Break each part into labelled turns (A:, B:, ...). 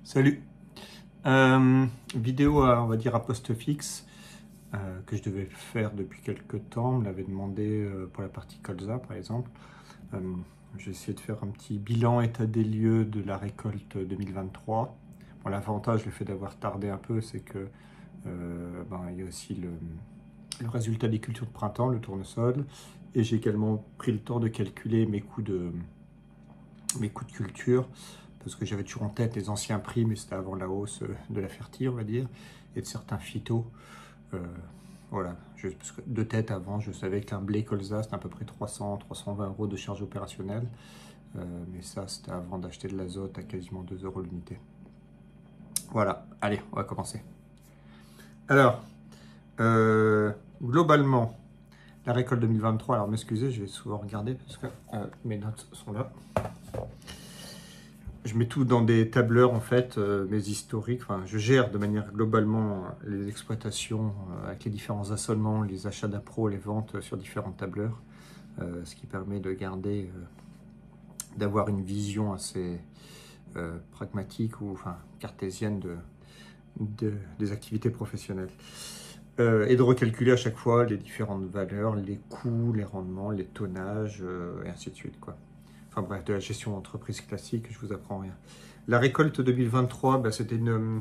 A: Salut. Vidéo on va dire à poste fixe que je devais faire depuis quelques temps. On me l'avait demandé pour la partie colza par exemple. J'ai essayé de faire un petit bilan état des lieux de la récolte 2023. Bon, l'avantage, le fait d'avoir tardé un peu, c'est que il y a aussi le résultat des cultures de printemps, le tournesol. Et j'ai également pris le temps de calculer mes coûts de culture, parce que j'avais toujours en tête les anciens prix, mais c'était avant la hausse de la fertile, on va dire, et de certains phytos. Voilà, parce que de tête avant, je savais qu'un blé colza, c'était à peu près 300-320 euros de charge opérationnelle. Mais ça, c'était avant d'acheter de l'azote à quasiment 2 euros l'unité. Voilà, allez, on va commencer. Alors, globalement, la récolte 2023, alors m'excusez, je vais souvent regarder parce que mes notes sont là. Je mets tout dans des tableurs, en fait, mes historiques. Enfin, je gère de manière globalement les exploitations avec les différents assolements, les achats d'appro, les ventes sur différents tableurs. Ce qui permet de garder, d'avoir une vision assez pragmatique ou cartésienne des activités professionnelles. Et de recalculer à chaque fois les différentes valeurs, les coûts, les rendements, les tonnages, et ainsi de suite, quoi. Enfin bref, de la gestion d'entreprise classique, je vous apprends rien. La récolte 2023, c'était une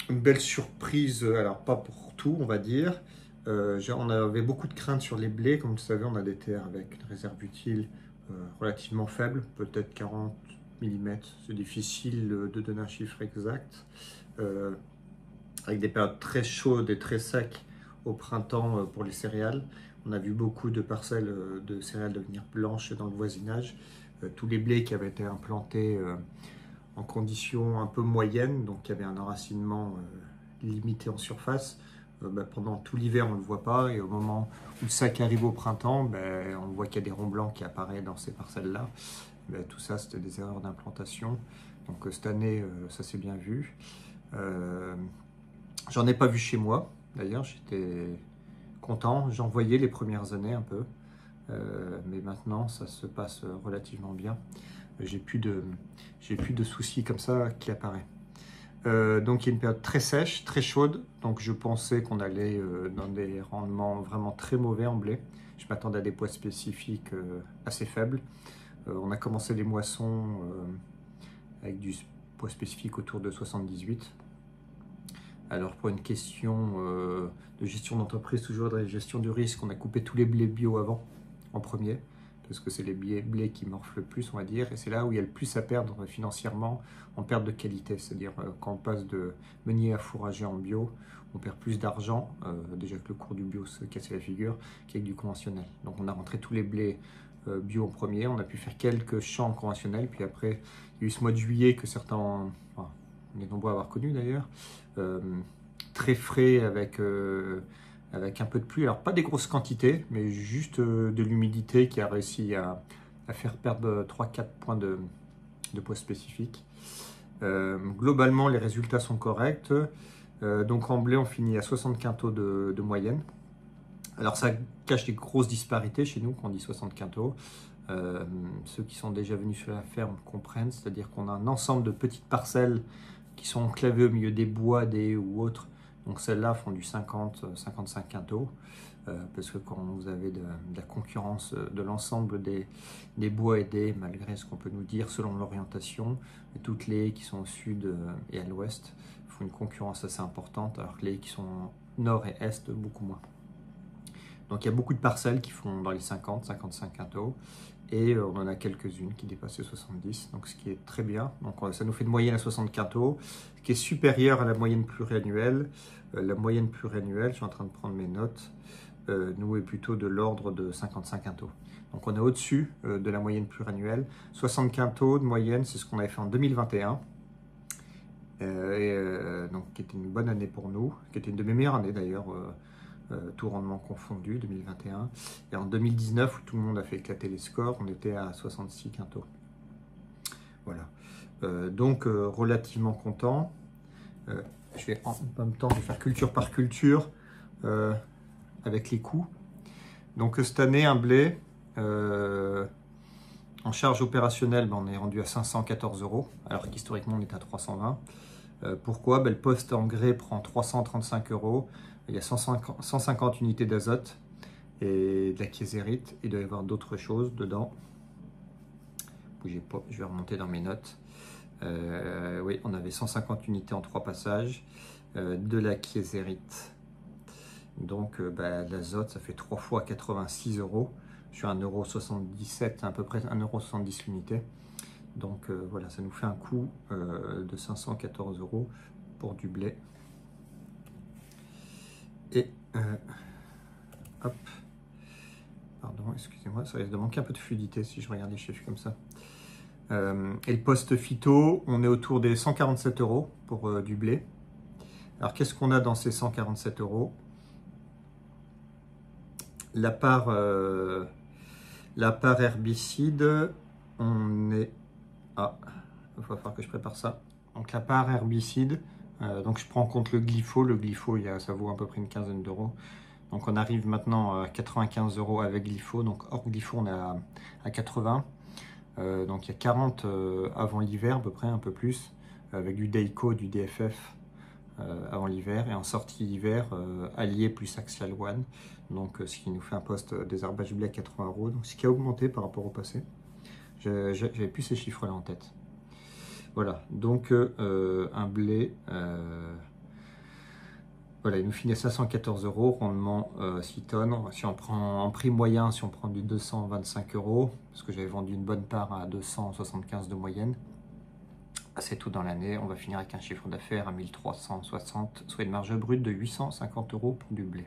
A: belle surprise, alors pas pour tout, on va dire. On avait beaucoup de craintes sur les blés, comme vous savez, on a des terres avec une réserve utile relativement faible, peut-être 40 mm, c'est difficile de donner un chiffre exact. Avec des périodes très chaudes et très secs au printemps pour les céréales. On a vu beaucoup de parcelles de céréales devenir blanches dans le voisinage. Tous les blés qui avaient été implantés en conditions un peu moyennes, donc il y avait un enracinement limité en surface. Pendant tout l'hiver, on ne le voit pas, et au moment où le sac arrive au printemps, on voit qu'il y a des ronds blancs qui apparaissent dans ces parcelles-là. Tout ça, c'était des erreurs d'implantation. Donc cette année, ça s'est bien vu. J'en ai pas vu chez moi, d'ailleurs, j'étais content. J'en voyais les premières années un peu, mais maintenant ça se passe relativement bien. J'ai plus de soucis comme ça qui apparaissent. Donc il y a une période très sèche, très chaude, donc je pensais qu'on allait dans des rendements vraiment très mauvais en blé. Je m'attendais à des poids spécifiques assez faibles. On a commencé les moissons avec du poids spécifique autour de 78. Alors pour une question de gestion d'entreprise, toujours de gestion du risque, on a coupé tous les blés bio avant, en premier, parce que c'est les blés qui morflent le plus, on va dire, et c'est là où il y a le plus à perdre financièrement en perte de qualité. C'est-à-dire quand on passe de meunier à fourrager en bio, on perd plus d'argent, déjà que le cours du bio se casse la figure, qu'avec du conventionnel. Donc on a rentré tous les blés bio en premier, on a pu faire quelques champs conventionnels, puis après il y a eu ce mois de juillet que certains... on est nombreux à avoir connu d'ailleurs, très frais avec un peu de pluie, alors pas des grosses quantités, mais juste de l'humidité qui a réussi à faire perdre 3-4 points de poids spécifique. Globalement, les résultats sont corrects. Donc en blé, on finit à 60 quintaux de moyenne. Alors ça cache des grosses disparités chez nous quand on dit 60 quintaux. Ceux qui sont déjà venus sur la ferme comprennent, c'est-à-dire qu'on a un ensemble de petites parcelles qui sont enclavées au milieu des bois, des ou autres. Donc celles-là font du 50-55 quintaux, parce que quand vous avez de la concurrence de l'ensemble des bois et des, malgré ce qu'on peut nous dire selon l'orientation, toutes les haies qui sont au sud et à l'ouest font une concurrence assez importante, alors que les haies qui sont nord et est, beaucoup moins. Donc il y a beaucoup de parcelles qui font dans les 50-55 quintaux, et on en a quelques-unes qui dépassent les 70, donc ce qui est très bien. Donc ça nous fait une moyenne à 60 quintaux, ce qui est supérieur à la moyenne pluriannuelle. La moyenne pluriannuelle, je suis en train de prendre mes notes, nous est plutôt de l'ordre de 55 quintaux. Donc on est au-dessus de la moyenne pluriannuelle. 60 quintaux de moyenne, c'est ce qu'on avait fait en 2021, donc qui était une bonne année pour nous, qui était une de mes meilleures années d'ailleurs, tout rendement confondu, 2021. Et en 2019, où tout le monde a fait éclater les scores, on était à 66 quintaux. Voilà. Donc, relativement content. Je vais en même temps faire culture par culture avec les coûts. Donc, cette année, un blé En charge opérationnelle, ben, on est rendu à 514 €, alors qu'historiquement on est à 320. Pourquoi? Ben, le poste engrais prend 335 €. Il y a 150 unités d'azote et de la kieserite. Il doit y avoir d'autres choses dedans. Bougez pas, je vais remonter dans mes notes. Oui, on avait 150 unités en 3 passages, de la kieserite. Donc l'azote, ça fait 3 fois 86 €. Je suis à 1,77 €, à peu près 1,70 € l'unité. Donc voilà, ça nous fait un coût de 514 € pour du blé. Et hop, pardon, excusez-moi, ça risque de manquer un peu de fluidité si je regarde les chiffres comme ça. Et le poste phyto, on est autour des 147 € pour du blé. Alors qu'est-ce qu'on a dans ces 147 €? La part herbicide, on est... Ah, il va falloir que je prépare ça. Donc la part herbicide, donc je prends en compte le glypho. Le glypho, ça vaut à peu près une quinzaine d'euros. Donc on arrive maintenant à 95 € avec glypho. Donc hors glypho, on est à 80. Donc il y a 40 avant l'hiver, à peu près, un peu plus, avec du Dayco, du DFF avant l'hiver. Et en sortie d'hiver, Allier plus Axial One. Donc ce qui nous fait un poste désherbage blé à 80 €. Donc ce qui a augmenté par rapport au passé. J'avais plus ces chiffres-là en tête. Voilà, donc un blé, voilà, il nous finit à 514 €, rendement 6 tonnes. Si on prend en prix moyen, si on prend du 225 €, parce que j'avais vendu une bonne part à 275 de moyenne, c'est tout dans l'année. On va finir avec un chiffre d'affaires à 1360, soit une marge brute de 850 € pour du blé.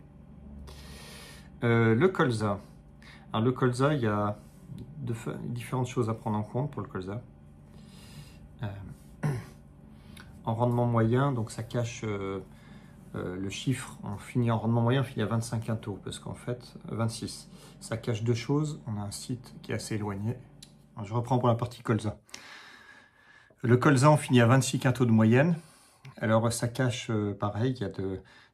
A: Le colza. Alors le colza, il y a différentes choses à prendre en compte pour le colza. En rendement moyen, donc ça cache le chiffre, on finit en rendement moyen, on finit à 25 quintaux, parce qu'en fait, 26. Ça cache deux choses, on a un site qui est assez éloigné. Alors, je reprends pour la partie colza. Le colza, on finit à 26 quintaux de moyenne. Alors ça cache, pareil, il y a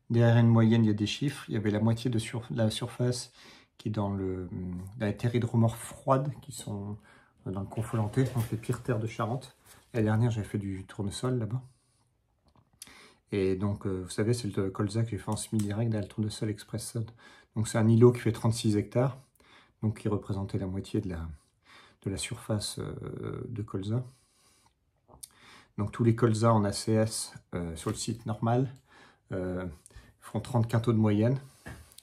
A: derrière une moyenne, il y a des chiffres. Il y avait la moitié de la surface qui est dans la terre hydromorphe froide, qui sont dans le Confolantais, donc les pires terres de Charente. L'année dernière, j'avais fait du tournesol là-bas. Et donc, vous savez, c'est le colza que j'ai fait en semi-direct dans le tournesol Express Sod. Donc, c'est un îlot qui fait 36 hectares, donc qui représentait la moitié de la surface de colza. Donc, tous les colzas en ACS sur le site normal font 30 quintaux de moyenne.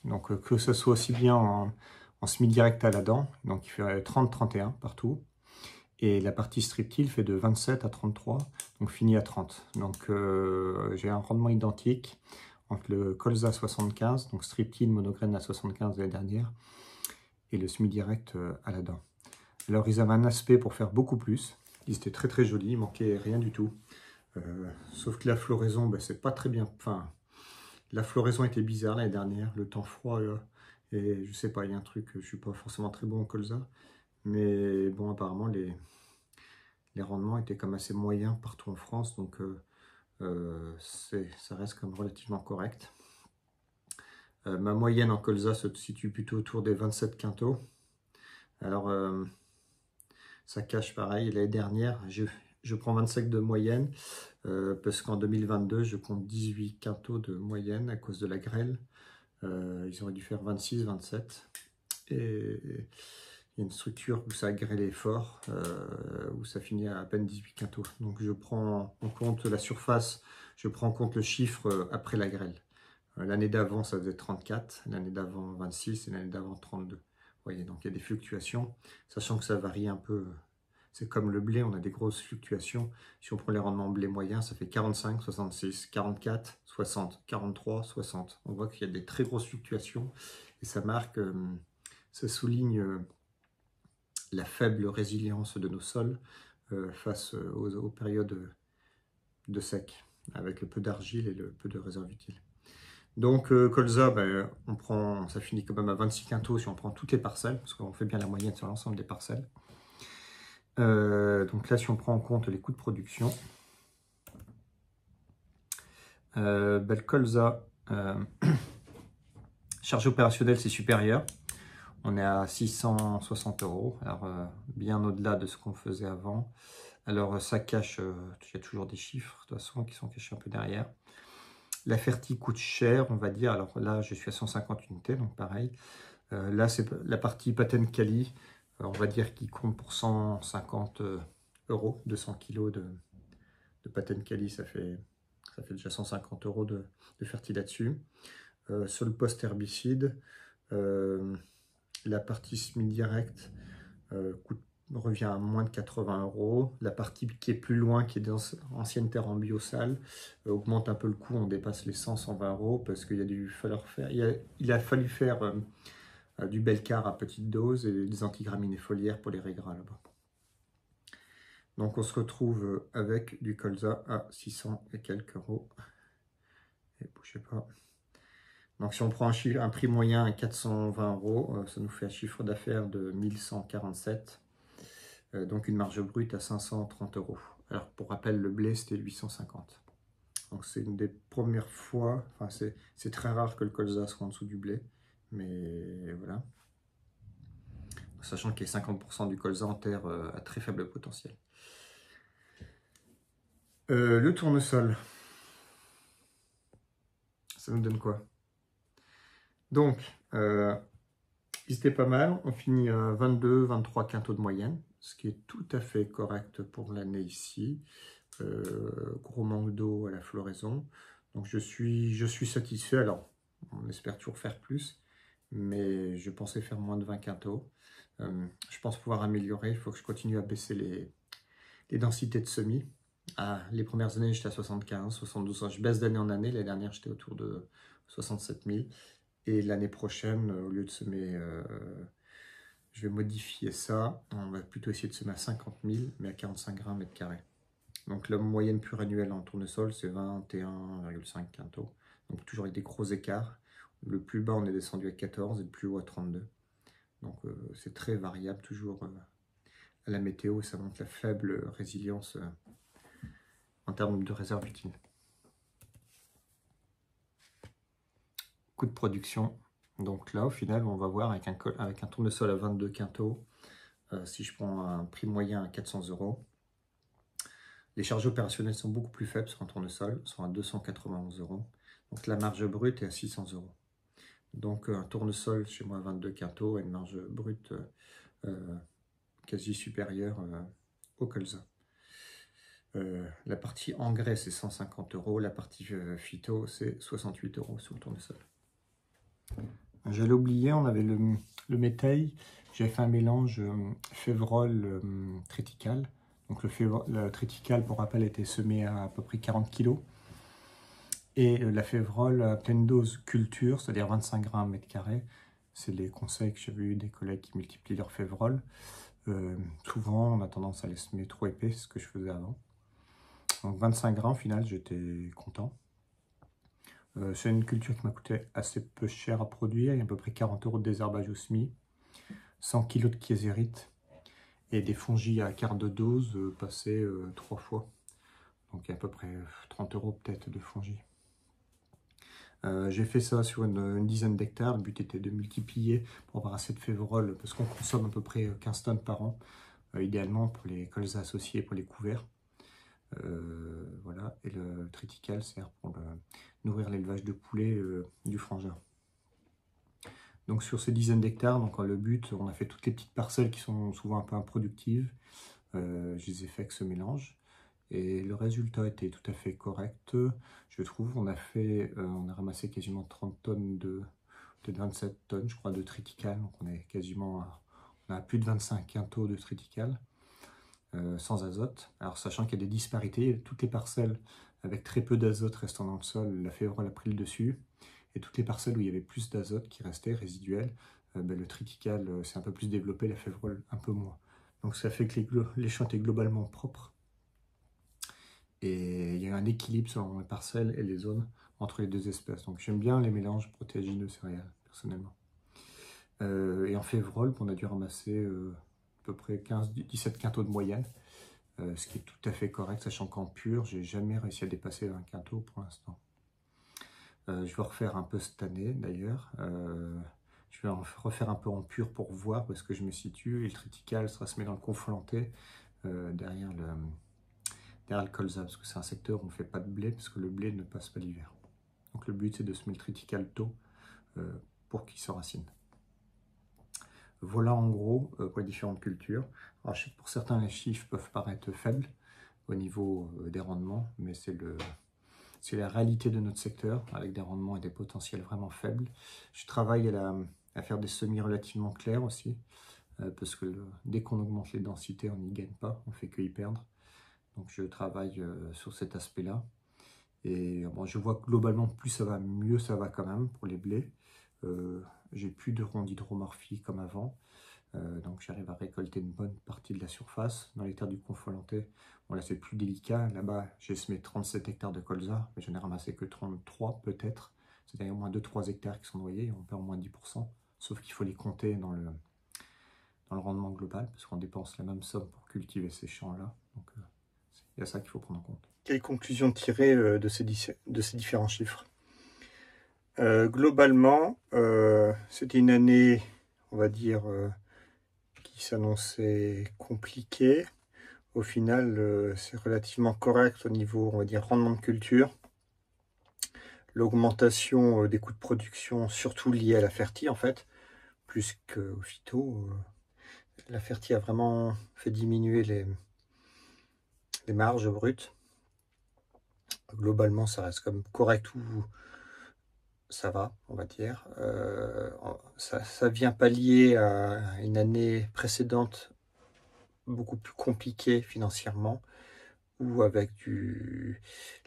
A: Donc, que ce soit aussi bien en semi-direct à la dent, donc il fait 30-31 partout. Et la partie strip-till fait de 27 à 33, donc fini à 30. Donc j'ai un rendement identique entre le colza 75, donc strip-till monograine à 75 l'année dernière, et le semi-direct à la dent. Alors ils avaient un aspect pour faire beaucoup plus, ils étaient très très jolis, il manquait rien du tout. Sauf que la floraison, c'est pas très bien. Enfin, la floraison était bizarre l'année dernière, le temps froid, et je sais pas, il y a un truc, je suis pas forcément très bon en colza. Mais bon, apparemment, les rendements étaient comme assez moyens partout en France, donc ça reste comme relativement correct. Ma moyenne en colza se situe plutôt autour des 27 quintaux. Alors, ça cache pareil. L'année dernière, je prends 25 de moyenne, parce qu'en 2022, je compte 18 quintaux de moyenne à cause de la grêle. Ils auraient dû faire 26, 27. Et il y a une structure où ça a grêlé fort, où ça finit à peine 18 quintaux. Donc je prends en compte la surface, je prends en compte le chiffre après la grêle. L'année d'avant, ça faisait 34, l'année d'avant 26 et l'année d'avant 32. Vous voyez, donc il y a des fluctuations, sachant que ça varie un peu. C'est comme le blé, on a des grosses fluctuations. Si on prend les rendements blé moyen, ça fait 45, 66, 44, 60, 43, 60. On voit qu'il y a des très grosses fluctuations et ça marque, ça souligne la faible résilience de nos sols face aux périodes de sec, avec le peu d'argile et le peu de réserves utiles. Donc colza, ça finit quand même à 26 quintaux si on prend toutes les parcelles, parce qu'on fait bien la moyenne sur l'ensemble des parcelles. Donc là, si on prend en compte les coûts de production, le colza, charge opérationnelle, c'est supérieur. On est à 660 €, alors bien au-delà de ce qu'on faisait avant. Alors ça cache, il y a toujours des chiffres de toute façon qui sont cachés un peu derrière. La Ferti coûte cher, on va dire. Alors là, je suis à 150 unités, donc pareil. Là, c'est la partie Paten Kali, on va dire qui compte pour 150 €, 200 kg de Paten Kali, ça fait déjà 150 € de Ferti là-dessus. Sur le post-herbicide, la partie semi-direct revient à moins de 80 €. La partie qui est plus loin, qui est dans ancienne terre en biosal, augmente un peu le coût, on dépasse les 100-120 € parce qu'il a fallu faire du Belcar à petite dose et des antigraminées foliaires pour les régras là-bas. Donc on se retrouve avec du colza à 600 et quelques euros. Et bougez pas. Donc si on prend un prix moyen à 420 €, ça nous fait un chiffre d'affaires de 1147. Donc une marge brute à 530 €. Alors pour rappel, le blé c'était 850. Donc c'est une des premières fois, enfin c'est très rare que le colza soit en dessous du blé, mais voilà. Sachant qu'il y a 50% du colza en terre à très faible potentiel. Le tournesol, ça nous donne quoi? Donc, c'était pas mal, on finit à 22-23 quintaux de moyenne, ce qui est tout à fait correct pour l'année ici. Gros manque d'eau à la floraison, donc je suis satisfait. Alors, on espère toujours faire plus, mais je pensais faire moins de 20 quintaux. Je pense pouvoir améliorer, il faut que je continue à baisser les densités de semis. Les premières années, j'étais à 75, 72, je baisse d'année en année. L'année dernière, j'étais autour de 67 000. Et l'année prochaine, au lieu de semer, je vais modifier ça. On va plutôt essayer de semer à 50 000, mais à 45 grammes mètre carré. Donc la moyenne pure annuelle en tournesol, c'est 21,5 quintaux. Donc toujours avec des gros écarts. Le plus bas, on est descendu à 14 et le plus haut à 32. Donc c'est très variable, toujours à la météo. Ça montre la faible résilience en termes de réserve utile. Coût de production. Donc là, au final, on va voir avec un tournesol à 22 quintaux, si je prends un prix moyen à 400 €, les charges opérationnelles sont beaucoup plus faibles sur un tournesol, sont à 291 €. Donc la marge brute est à 600 €. Donc un tournesol chez moi à 22 quintaux a une marge brute quasi supérieure au colza. La partie engrais c'est 150 €, la partie phyto c'est 68 € sur le tournesol. J'allais oublier, on avait le métail, j'avais fait un mélange févrole triticale. Donc le triticale, pour rappel, était semé à peu près 40 kg. Et la févrole à pleine dose culture, c'est-à-dire 25 grammes mètre carré. C'est les conseils que j'avais eu des collègues qui multiplient leur févrole. Souvent, on a tendance à les semer trop épais, c'est ce que je faisais avant. Donc 25 grammes, au final, j'étais content. C'est une culture qui m'a coûté assez peu cher à produire. Il y a à peu près 40 € de désherbage au semis, 100 kg de kiésérite et des fongies à quart de dose passés 3 fois. Donc il y a à peu près 30 € peut-être de fongies. J'ai fait ça sur une dizaine d'hectares. Le but était de multiplier pour avoir assez de févrole parce qu'on consomme à peu près 15 tonnes par an, idéalement pour les colzas associés, pour les couverts. Voilà, et le triticale sert pour nourrir l'élevage de poulets du frangin. Donc sur ces dizaines d'hectares, donc le but, on a fait toutes les petites parcelles qui sont souvent un peu improductives. Je les ai fait avec ce mélange et le résultat était tout à fait correct, je trouve. On a ramassé quasiment 30 tonnes peut-être 27 tonnes, je crois, de triticale. Donc on est quasiment on a plus de 25 quintaux de triticale. Sans azote. Alors sachant qu'il y a des disparités, toutes les parcelles avec très peu d'azote restant dans le sol, la févrole a pris le dessus, et toutes les parcelles où il y avait plus d'azote qui restait résiduel, le triticale s'est un peu plus développé, la févrole un peu moins. Donc ça fait que les champs étaient globalement propres, et il y a un équilibre selon les parcelles et les zones entre les deux espèces. Donc j'aime bien les mélanges protéagineux céréales, personnellement. Et en févrole, on a dû ramasser à peu près 15-17 quintaux de moyenne, ce qui est tout à fait correct, sachant qu'en pur, j'ai jamais réussi à dépasser 20 quintaux pour l'instant. Je vais refaire un peu cette année d'ailleurs. Je vais en refaire un peu en pur pour voir où est-ce que je me situe. Et le triticale, ça se met dans le conflanté derrière le colza, parce que c'est un secteur où on ne fait pas de blé, parce que le blé ne passe pas l'hiver. Donc le but, c'est de semer le triticale tôt pour qu'il s'enracine. Voilà en gros pour les différentes cultures. Alors, je sais que pour certains, les chiffres peuvent paraître faibles au niveau des rendements, mais c'est la réalité de notre secteur, avec des rendements et des potentiels vraiment faibles. Je travaille à faire des semis relativement clairs aussi, parce que dès qu'on augmente les densités, on n'y gagne pas, on fait que y perdre. Donc je travaille sur cet aspect-là. Et bon, je vois que globalement, plus ça va, mieux ça va quand même pour les blés. J'ai plus de ronds d'hydromorphie comme avant. Donc j'arrive à récolter une bonne partie de la surface. Dans les terres du Confolantais, bon là c'est plus délicat. Là-bas, j'ai semé 37 hectares de colza, mais j'en ai ramassé que 33 peut-être. C'est-à-dire au moins 2-3 hectares qui sont noyés, on perd au moins 10%. Sauf qu'il faut les compter dans le rendement global, parce qu'on dépense la même somme pour cultiver ces champs-là. Donc il y a ça qu'il faut prendre en compte.
B: Quelles conclusions tirer de ces différents chiffres? Globalement, c'était une année, on va dire, qui s'annonçait compliquée. Au final, c'est relativement correct au niveau, on va dire, rendement de culture. L'augmentation des coûts de production, surtout liée à la fertie, en fait, plus qu'au phyto. La fertie a vraiment fait diminuer les marges brutes. Globalement, ça reste comme correct ou ça va, on va dire. Ça vient pallier à une année précédente beaucoup plus compliquée financièrement, où avec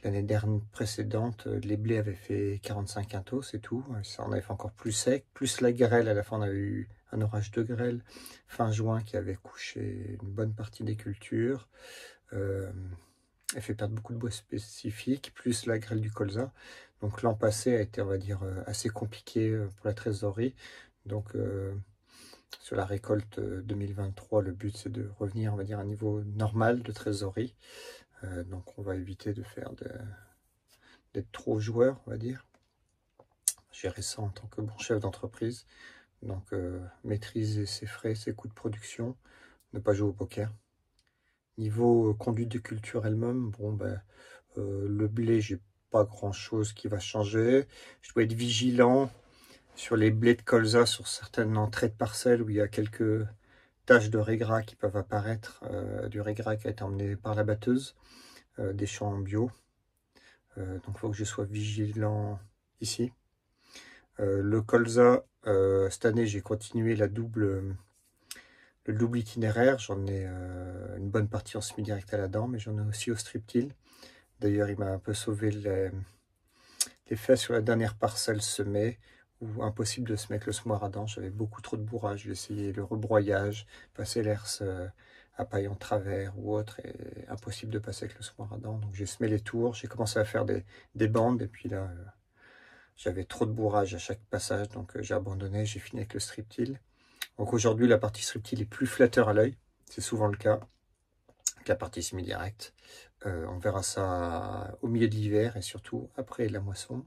B: l'année dernière précédente, les blés avaient fait 45 quintaux, c'est tout. Ça en avait fait encore plus sec, plus la grêle. À la fin, on a eu un orage de grêle fin juin qui avait couché une bonne partie des cultures. Elle fait perdre beaucoup de bois spécifiques, plus la grêle du colza. Donc l'an passé a été, on va dire, assez compliqué pour la trésorerie. Donc sur la récolte 2023, le but c'est de revenir, on va dire, à un niveau normal de trésorerie. Donc on va éviter de faire d'être trop joueur, on va dire. Gérer ça en tant que bon chef d'entreprise. Donc maîtriser ses frais, ses coûts de production, ne pas jouer au poker. Niveau conduite de culture elle-même, bon le blé, j'ai pas grand chose qui va changer. Je dois être vigilant sur les blés de colza, sur certaines entrées de parcelles où il y a quelques taches de régras qui peuvent apparaître, du régras qui a été emmené par la batteuse, des champs bio. Donc il faut que je sois vigilant ici. Le colza, cette année j'ai continué le double itinéraire. J'en ai une bonne partie en semi-direct à la dent, mais j'en ai aussi au strip-till. D'ailleurs, il m'a un peu sauvé les fesses sur la dernière parcelle semée, où impossible de semer avec le semoir à dent. J'avais beaucoup trop de bourrage. J'ai essayé le rebroyage, passer l'herse à paille en travers ou autre, et impossible de passer avec le semoir à dent. Donc j'ai semé les tours, j'ai commencé à faire des bandes, et puis là, j'avais trop de bourrage à chaque passage, donc j'ai abandonné, j'ai fini avec le strip-till. Donc aujourd'hui, la partie strip-till est plus flatteur à l'œil, c'est souvent le cas, avec la partie semi-direct. On verra ça au milieu de l'hiver et surtout après la moisson.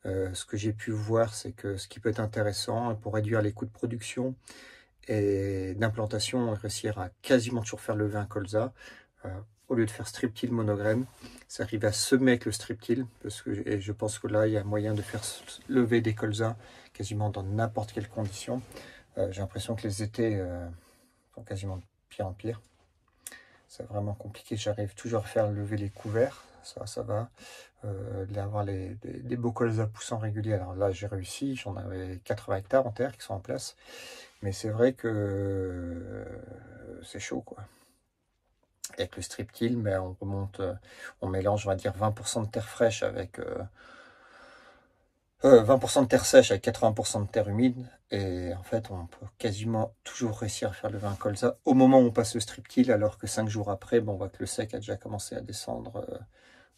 B: Ce que j'ai pu voir, c'est que ce qui peut être intéressant pour réduire les coûts de production et d'implantation, réussir à quasiment toujours faire lever un colza, au lieu de faire strip-till monograine, c'est arriver à semer avec le strip-till, et je pense que là, il y a moyen de faire lever des colzas quasiment dans n'importe quelle condition. J'ai l'impression que les étés sont quasiment de pire en pire. C'est vraiment compliqué. J'arrive toujours à faire lever les couverts. Ça va. Avoir des beaux colzas poussant réguliers. Alors là, j'ai réussi. J'en avais 80 hectares en terre qui sont en place. Mais c'est vrai que c'est chaud, quoi. Avec le strip-till, mais on mélange, on va dire, 20% de terre fraîche avec 20% de terre sèche avec 80% de terre humide, et en fait on peut quasiment toujours réussir à faire lever un colza au moment où on passe le strip-till, alors que 5 jours après, on voit que le sec a déjà commencé à descendre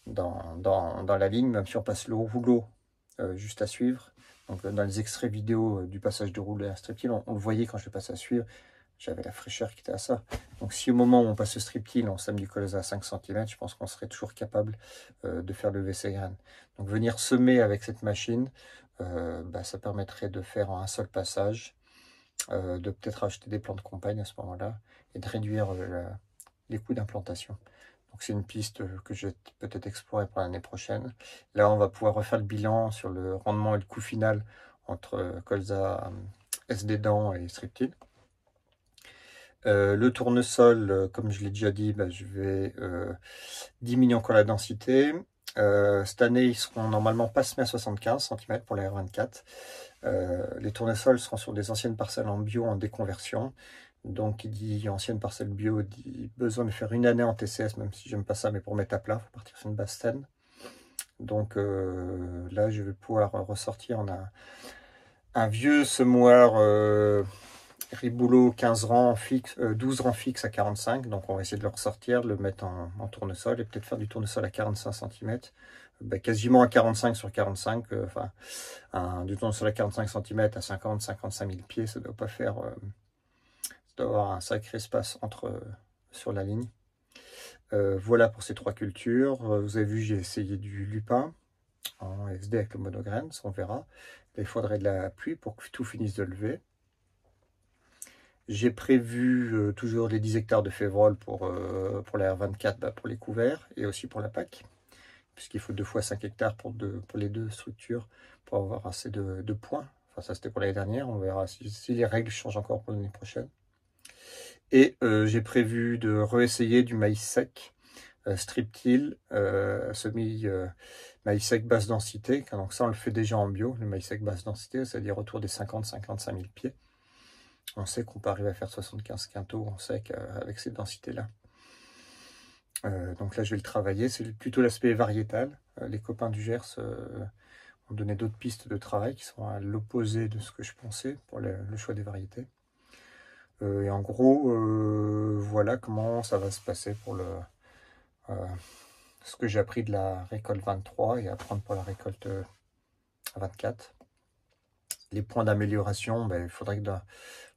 B: dans la ligne, même si on passe le rouleau juste à suivre. Donc dans les extraits vidéo du passage de rouleau à strip-till, on le voyait quand je le passe à suivre, j'avais la fraîcheur qui était à ça. Donc si au moment où on passe le strip-till, on sème du colza à 5 cm, je pense qu'on serait toujours capable de faire lever ces graines. Donc venir semer avec cette machine, ça permettrait de faire un seul passage, de peut-être acheter des plantes de compagne à ce moment-là, et de réduire les coûts d'implantation. Donc c'est une piste que je vais peut-être explorer pour l'année prochaine. Là, on va pouvoir refaire le bilan sur le rendement et le coût final entre colza, SD-dents et strip-till. Le tournesol, comme je l'ai déjà dit, je vais diminuer encore la densité. Cette année, ils seront normalement pas semés à 75 cm pour la R24. Les tournesols seront sur des anciennes parcelles en bio en déconversion. Donc, qui dit ancienne parcelle bio, dit besoin de faire une année en TCS, même si j'aime pas ça, mais pour mettre à plat, il faut partir sur une base saine. Donc là, je vais pouvoir ressortir. On a un vieux semoir Riboulo 15 rangs fixe, 12 rangs fixes à 45. Donc on va essayer de le ressortir, de le mettre en tournesol et peut-être faire du tournesol à 45 cm. Quasiment à 45 sur 45. Du tournesol à 45 cm à 50-55 000 pieds, ça doit pas faire... ça doit avoir un sacré espace sur la ligne. Voilà pour ces 3 cultures. Vous avez vu, j'ai essayé du lupin en SD avec le monograine, ça on verra. Il faudrait de la pluie pour que tout finisse de lever. J'ai prévu toujours les 10 hectares de févrole pour la R24, pour les couverts et aussi pour la PAC, puisqu'il faut 2 fois 5 hectares pour les 2 structures pour avoir assez de points. Enfin, ça c'était pour l'année dernière, on verra si les règles changent encore pour l'année prochaine. Et j'ai prévu de réessayer du maïs sec, strip-till, maïs sec basse densité. Donc ça, on le fait déjà en bio, le maïs sec basse densité, c'est-à-dire autour des 50-55 000 pieds. On sait qu'on peut arriver à faire 75 quintaux en sec avec ces densités-là. Donc là, je vais le travailler. C'est plutôt l'aspect variétal. Les copains du Gers ont donné d'autres pistes de travail qui sont à l'opposé de ce que je pensais pour le choix des variétés. Et en gros, voilà comment ça va se passer pour ce que j'ai appris de la récolte 23 et à prendre pour la récolte 24. Les points d'amélioration, il faudrait que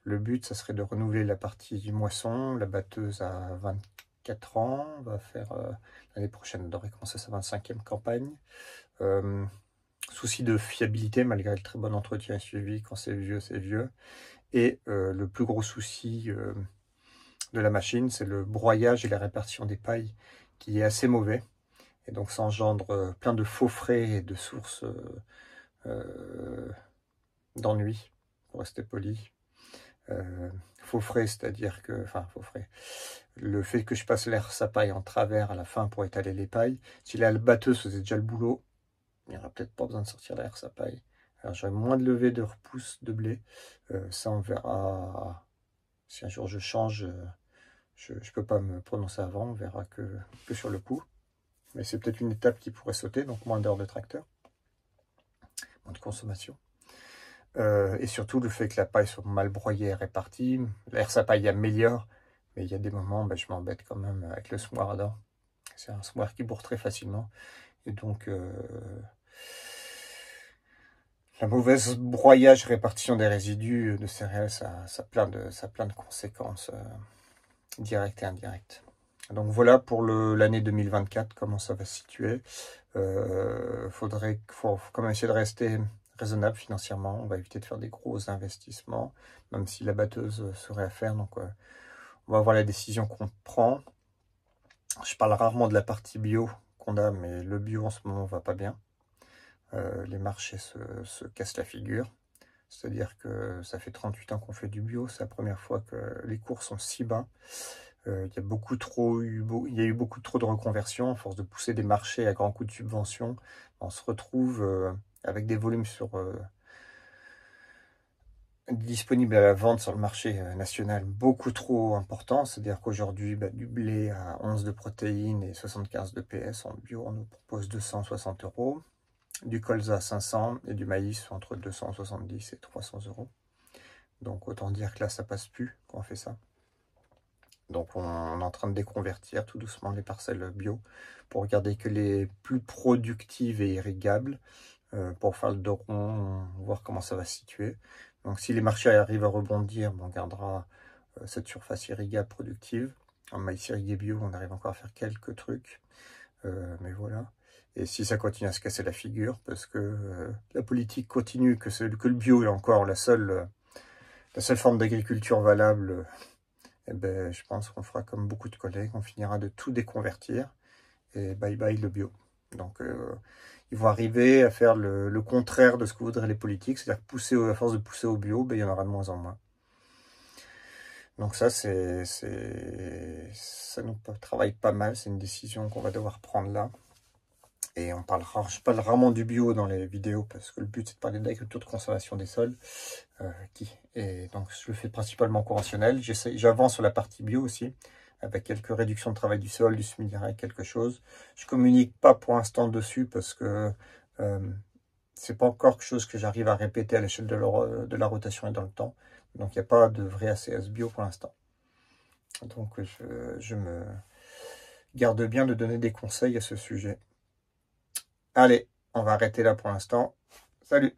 B: le but, ça serait de renouveler la partie du moisson. La batteuse à 24 ans, on va faire l'année prochaine, on devrait commencer sa 25e campagne. Souci de fiabilité, malgré le très bon entretien et suivi, quand c'est vieux, c'est vieux. Et le plus gros souci de la machine, c'est le broyage et la répartition des pailles, qui est assez mauvais. Et donc ça engendre plein de faux frais et de sources d'ennui, pour rester poli. Faux frais, c'est-à-dire que, faux frais, le fait que je passe l'air sa paille en travers à la fin pour étaler les pailles, si la batteuse faisait déjà le boulot, il n'y aura peut-être pas besoin de sortir l'air sa paille. Alors j'aurai moins de levée de repousse de blé, ça on verra si un jour je change, je ne peux pas me prononcer avant, on verra que sur le coup. Mais c'est peut-être une étape qui pourrait sauter, donc moins d'heures de tracteur, moins de consommation. Et surtout le fait que la paille soit mal broyée et répartie. L'air sa paille améliore, mais il y a des moments, je m'embête quand même avec le semoir à dents. C'est un semoir qui bourre très facilement. Et donc, la mauvaise broyage, répartition des résidus de céréales, ça a plein de conséquences directes et indirectes. Donc voilà pour l'année 2024, comment ça va se situer. Faut quand même essayer de rester raisonnable financièrement. On va éviter de faire des gros investissements, même si la batteuse serait à faire. Donc on va voir la décision qu'on prend. Je parle rarement de la partie bio qu'on a, mais le bio en ce moment va pas bien. Les marchés se cassent la figure. C'est-à-dire que ça fait 38 ans qu'on fait du bio. C'est la première fois que les cours sont si bas. Il y a eu beaucoup trop de reconversions. À force de pousser des marchés à grands coups de subvention, on se retrouve avec des volumes disponibles à la vente sur le marché national beaucoup trop importants. C'est-à-dire qu'aujourd'hui, du blé à 11 de protéines et 75 de PS en bio, on nous propose 260 €. Du colza à 500 et du maïs entre 270 et 300 €. Donc autant dire que là, ça passe plus quand on fait ça. Donc on est en train de déconvertir tout doucement les parcelles bio pour regarder que les plus productives et irrigables pour faire le dos rond, voir comment ça va se situer. Donc si les marchés arrivent à rebondir, on gardera cette surface irriguable productive. En maïs irrigué bio, on arrive encore à faire quelques trucs, mais voilà. Et si ça continue à se casser la figure, parce que la politique continue, que le bio est encore la seule forme d'agriculture valable, eh ben, je pense qu'on fera comme beaucoup de collègues, on finira de tout déconvertir, et bye bye le bio. Donc ils vont arriver à faire le contraire de ce que voudraient les politiques, c'est-à-dire que à force de pousser au bio, ben, il y en aura de moins en moins. Donc ça nous travaille pas mal, c'est une décision qu'on va devoir prendre là. Et je parle rarement du bio dans les vidéos, parce que le but c'est de parler d'agriculture de conservation des sols. Et donc je le fais principalement conventionnel. J'avance sur la partie bio aussi, avec quelques réductions de travail du sol, du semi-direct, quelque chose. Je communique pas pour l'instant dessus, parce que c'est pas encore quelque chose que j'arrive à répéter à l'échelle de la rotation et dans le temps. Donc il n'y a pas de vrai ACS bio pour l'instant. Donc je me garde bien de donner des conseils à ce sujet. Allez, on va arrêter là pour l'instant. Salut!